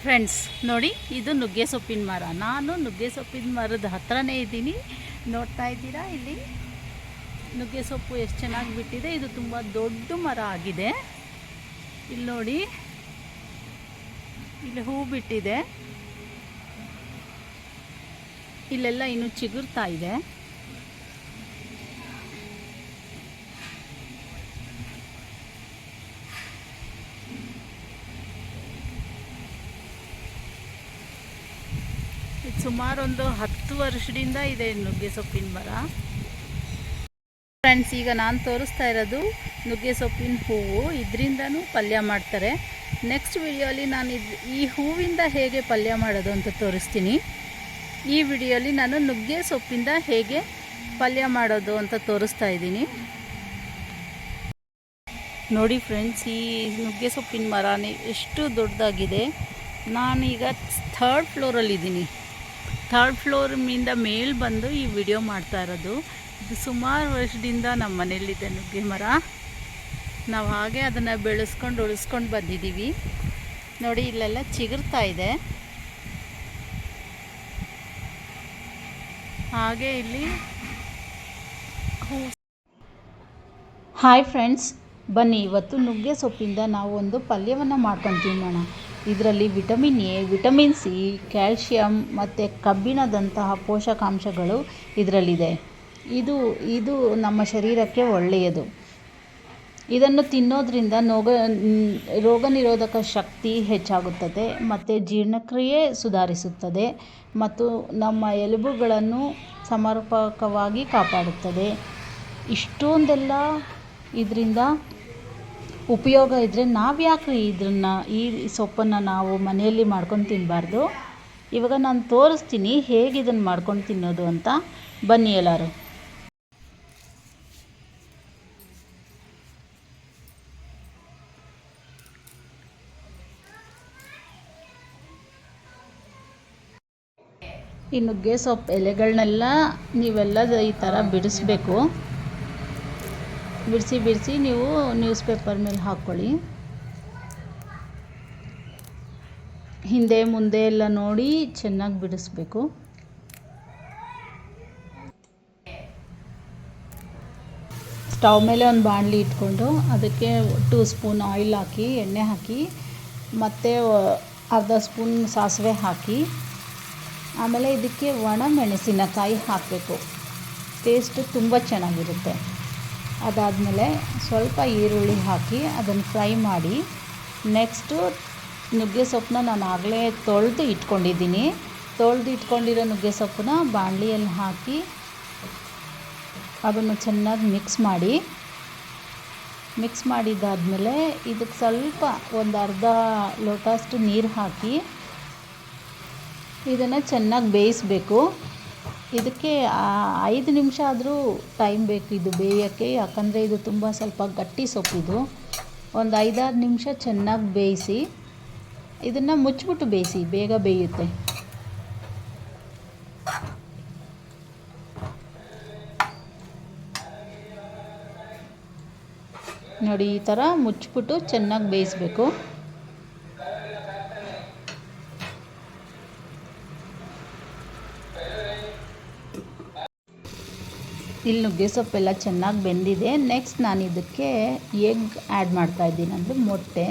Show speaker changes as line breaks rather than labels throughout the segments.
Friends ನೋಡಿ, ಇದು ನುಗ್ಗೆ ಸೊಪ್ಪಿನ ಮರ. ನಾನು ನುಗ್ಗೆ ಸೊಪ್ಪಿನ ಮರದ ಹತ್ರನೇ ಇದ್ದೀನಿ. ನೋಡ್ತಾ ಇದ್ದೀರಾ ಇಲ್ಲಿ ನುಗ್ಗೆ ಸೊಪ್ಪು ಎಷ್ಟು ಚೆನ್ನಾಗಿ ಬಿಟ್ಟಿದೆ. ಇದು ತುಂಬ ದೊಡ್ಡ ಮರ ಆಗಿದೆ. ಇಲ್ಲಿ ನೋಡಿ, ಇಲ್ಲಿ ಹೂ ಬಿಟ್ಟಿದೆ. ಇಲ್ಲೆಲ್ಲ ಇನ್ನೂ ಚಿಗುರ್ತಾ ಇದೆ. ಸುಮಾರು ಒಂದು 10 ವರ್ಷದಿಂದ ಇದೆ ನುಗ್ಗೆ ಸೊಪ್ಪಿನ ಮರ. ಫ್ರೆಂಡ್ಸ್, ಈಗ ನಾನು ತೋರಿಸ್ತಾ ಇರೋದು ನುಗ್ಗೆ ಸೊಪ್ಪಿನ ಹೂವು. ಇದರಿಂದನೂ ಪಲ್ಯ ಮಾಡ್ತಾರೆ. ನೆಕ್ಸ್ಟ್ ವಿಡಿಯೋಲಿ ನಾನು ಈ ಹೂವಿಂದ ಹೇಗೆ ಪಲ್ಯ ಮಾಡೋದು ಅಂತ ತೋರಿಸ್ತೀನಿ. ಈ ವಿಡಿಯೋಲಿ ನಾನು ನುಗ್ಗೆ ಸೊಪ್ಪಿಂದ ಹೇಗೆ ಪಲ್ಯ ಮಾಡೋದು ಅಂತ ತೋರಿಸ್ತಾ ಇದ್ದೀನಿ. ನೋಡಿ ಫ್ರೆಂಡ್ಸ್, ಈ ನುಗ್ಗೆ ಸೊಪ್ಪಿನ ಮರನೇ ಎಷ್ಟು ದೊಡ್ಡದಾಗಿದೆ. ನಾನೀಗ 3rd ಫ್ಲೋರಲ್ಲಿದ್ದೀನಿ. 3rd ಫ್ಲೋರಿಂದ ಮೇಲೆ ಬಂದು ಈ ವಿಡಿಯೋ ಮಾಡ್ತಾ ಇರೋದು. ಇದು ಸುಮಾರು ವರ್ಷದಿಂದ ನಮ್ಮ ಮನೆಯಲ್ಲಿದೆ ನುಗ್ಗೆ ಮರ. ನಾವು ಹಾಗೆ ಅದನ್ನು ಉಳಿಸ್ಕೊಂಡು ಬಂದಿದ್ದೀವಿ. ನೋಡಿ, ಇಲ್ಲೆಲ್ಲ ಚಿಗುರ್ತಾ ಇದೆ. ಹಾಗೆ ಇಲ್ಲಿ ಹಾಯ್ ಫ್ರೆಂಡ್ಸ್, ಬನ್ನಿ ಇವತ್ತು ನುಗ್ಗೆ ಸೊಪ್ಪಿಂದ ನಾವು ಒಂದು ಪಲ್ಯವನ್ನು ಮಾಡ್ಕೊಂಡು ತಿನ್ನೋಣ. ಇದರಲ್ಲಿ vitamin A, vitamin C, calcium ಮತ್ತು ಕಬ್ಬಿಣದಂತಹ ಪೋಷಕಾಂಶಗಳು ಇದರಲ್ಲಿದೆ. ಇದು ನಮ್ಮ ಶರೀರಕ್ಕೆ ಒಳ್ಳೆಯದು. ಇದನ್ನು ತಿನ್ನೋದ್ರಿಂದ ರೋಗ ನಿರೋಧಕ ಶಕ್ತಿ ಹೆಚ್ಚಾಗುತ್ತದೆ ಮತ್ತು ಜೀರ್ಣಕ್ರಿಯೆ ಸುಧಾರಿಸುತ್ತದೆ ಮತ್ತು ನಮ್ಮ ಎಲುಬುಗಳನ್ನು ಸಮರ್ಪಕವಾಗಿ ಕಾಪಾಡುತ್ತದೆ. ಇಷ್ಟೊಂದೆಲ್ಲ ಇದರಿಂದ ಉಪಯೋಗ ಇದ್ದರೆ ನಾವು ಯಾಕೆ ಈ ಸೊಪ್ಪನ್ನು ನಾವು ಮನೆಯಲ್ಲಿ ಮಾಡ್ಕೊಂಡು ತಿನ್ನಬಾರ್ದು? ಇವಾಗ ನಾನು ತೋರಿಸ್ತೀನಿ ಹೇಗೆ ಇದನ್ನು ಮಾಡ್ಕೊಂಡು ತಿನ್ನೋದು ಅಂತ. ಬನ್ನಿ ಎಲ್ಲರೂ. ಈ ನುಗ್ಗೆ ಸೊಪ್ಪು ಎಲೆಗಳನ್ನೆಲ್ಲ ನೀವೆಲ್ಲ ಈ ಥರ ಬಿಡಿಸ್ಬೇಕು. ಬಿಡಿಸಿ ನೀವು ನ್ಯೂಸ್ ಪೇಪರ್ ಮೇಲೆ ಹಾಕ್ಕೊಳ್ಳಿ. ಹಿಂದೆ ಮುಂದೆ ಎಲ್ಲ ನೋಡಿ ಚೆನ್ನಾಗಿ ಬಿಡಿಸ್ಬೇಕು. ಸ್ಟವ್ ಮೇಲೆ ಒಂದು ಬಾಣಲಿ ಇಟ್ಕೊಂಡು ಅದಕ್ಕೆ 2 ಸ್ಪೂನ್ ಆಯಿಲ್ ಹಾಕಿ, ಎಣ್ಣೆ ಹಾಕಿ, ಮತ್ತು ಅರ್ಧ ಸ್ಪೂನ್ ಸಾಸಿವೆ ಹಾಕಿ, ಆಮೇಲೆ ಇದಕ್ಕೆ ಒಣ ಮೆಣಸಿನಕಾಯಿ ಹಾಕಬೇಕು. ಟೇಸ್ಟ್ ತುಂಬ ಚೆನ್ನಾಗಿರುತ್ತೆ. ಅದಾದಮೇಲೆ ಸ್ವಲ್ಪ ಈರುಳ್ಳಿ ಹಾಕಿ ಅದನ್ನು ಫ್ರೈ ಮಾಡಿ, ನೆಕ್ಸ್ಟು ನುಗ್ಗೆ ಸೊಪ್ಪನ್ನ ನಾನು ಆಗಲೇ ತೊಳೆದು ಇಟ್ಕೊಂಡಿರೋ ನುಗ್ಗೆ ಸೊಪ್ಪನ್ನ ಬಾಣಲಿಯಲ್ಲಿ ಹಾಕಿ ಅದನ್ನು ಚೆನ್ನಾಗಿ ಮಿಕ್ಸ್ ಮಾಡಿದ್ದಾದಮೇಲೆ ಇದಕ್ಕೆ ಸ್ವಲ್ಪ ಒಂದು ಅರ್ಧ ಲೋಟಷ್ಟು ನೀರು ಹಾಕಿ ಇದನ್ನು ಚೆನ್ನಾಗಿ ಬೇಯಿಸಬೇಕು. ಇದಕ್ಕೆ 5 ನಿಮಿಷ ಆದರೂ ಟೈಮ್ ಬೇಕು ಇದು ಬೇಯೋಕ್ಕೆ. ಯಾಕಂದರೆ ಇದು ತುಂಬ ಸ್ವಲ್ಪ ಗಟ್ಟಿ ಸೊಪ್ಪಿದು. ಒಂದು 5-6 ನಿಮಿಷ ಚೆನ್ನಾಗಿ ಬೇಯಿಸಿ, ಇದನ್ನು ಮುಚ್ಚಿಬಿಟ್ಟು ಬೇಯಿಸಿ, ಬೇಗ ಬೇಯುತ್ತೆ. ನೋಡಿ, ಈ ಥರ ಮುಚ್ಚಿಬಿಟ್ಟು ಚೆನ್ನಾಗಿ ಬೇಯಿಸಬೇಕು. ಇಲ್ಲಿ ನುಗ್ಗೆ ಸೊಪ್ಪೆಲ್ಲ ಚೆನ್ನಾಗಿ ಬೆಂದಿದೆ. ನೆಕ್ಸ್ಟ್ ನಾನು ಇದಕ್ಕೆ ಎಗ್ ಆ್ಯಡ್ ಮಾಡ್ತಾಯಿದ್ದೀನಿ, ಅಂದರೆ ಮೊಟ್ಟೆ.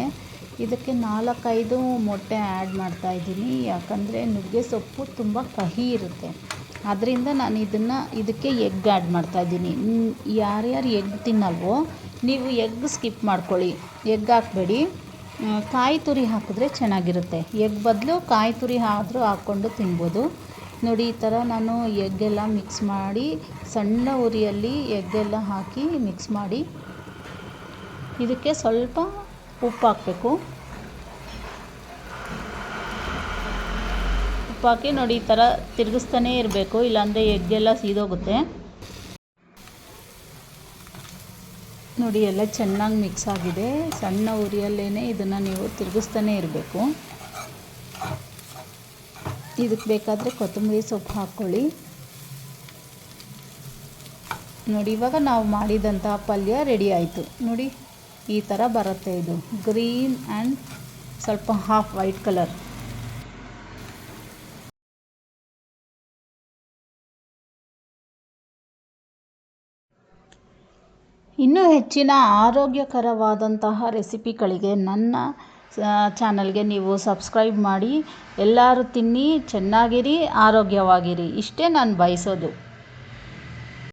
ಇದಕ್ಕೆ 4-5 ಮೊಟ್ಟೆ ಆ್ಯಡ್ ಮಾಡ್ತಾಯಿದ್ದೀನಿ. ಯಾಕಂದರೆ ನುಗ್ಗೆ ಸೊಪ್ಪು ತುಂಬ ಕಹಿ ಇರುತ್ತೆ. ಆದ್ದರಿಂದ ನಾನು ಇದಕ್ಕೆ ಎಗ್ ಆ್ಯಡ್ ಮಾಡ್ತಾಯಿದ್ದೀನಿ. ಯಾರ್ಯಾರು ಎಗ್ ತಿನ್ನಲ್ವೋ ನೀವು ಎಗ್ ಸ್ಕಿಪ್ ಮಾಡ್ಕೊಳ್ಳಿ, ಎಗ್ ಹಾಕಬೇಡಿ. ಕಾಯಿ ತುರಿ ಹಾಕಿದ್ರೆ ಚೆನ್ನಾಗಿರುತ್ತೆ. ಎಗ್ ಬದಲು ಕಾಯಿ ತುರಿ ಆದರೂ ಹಾಕ್ಕೊಂಡು ತಿನ್ಬೋದು. ನೋಡಿ, ಈ ಥರ ನಾನು ಎಗ್ಗೆಲ್ಲ ಮಿಕ್ಸ್ ಮಾಡಿ, ಸಣ್ಣ ಉರಿಯಲ್ಲಿ ಎಗ್ಗೆಲ್ಲ ಹಾಕಿ ಮಿಕ್ಸ್ ಮಾಡಿ, ಇದಕ್ಕೆ ಸ್ವಲ್ಪ ಉಪ್ಪು ಹಾಕಬೇಕು. ಉಪ್ಪು ಹಾಕಿ ನೋಡಿ, ಈ ಥರ ತಿರುಗಿಸ್ತಾನೇ ಇರಬೇಕು, ಇಲ್ಲಾಂದರೆ ಎಗ್ಗೆಲ್ಲ ಸೀದೋಗುತ್ತೆ. ನೋಡಿ, ಎಲ್ಲ ಚೆನ್ನಾಗಿ ಮಿಕ್ಸ್ ಆಗಿದೆ. ಸಣ್ಣ ಉರಿಯಲ್ಲೇ ಇದನ್ನು ನೀವು ತಿರುಗಿಸ್ತಾನೇ ಇರಬೇಕು. ಇದಕ್ಕೆ ಬೇಕಾದರೆ ಕೊತ್ತಂಬರಿ ಸೊಪ್ಪು ಹಾಕ್ಕೊಳ್ಳಿ. ನೋಡಿ, ಇವಾಗ ನಾವು ಮಾಡಿದಂತಹ ಪಲ್ಯ ರೆಡಿ ಆಯಿತು. ನೋಡಿ, ಈ ಥರ ಬರುತ್ತೆ. ಇದು ಗ್ರೀನ್ ಆ್ಯಂಡ್ ಸ್ವಲ್ಪ ಹಾಫ್ ವೈಟ್ ಕಲರ್. ಇನ್ನೂ ಹೆಚ್ಚಿನ ಆರೋಗ್ಯಕರವಾದಂತಹ ರೆಸಿಪಿಗಳಿಗೆ ನನ್ನ ಚಾನಲ್ಗೆ ನೀವು ಸಬ್ಸ್ಕ್ರೈಬ್ ಮಾಡಿ. ಎಲ್ಲರೂ ತಿನ್ನಿ, ಚೆನ್ನಾಗಿರಿ, ಆರೋಗ್ಯವಾಗಿರಿ. ಇಷ್ಟೇ ನಾನು ಬಯಸೋದು.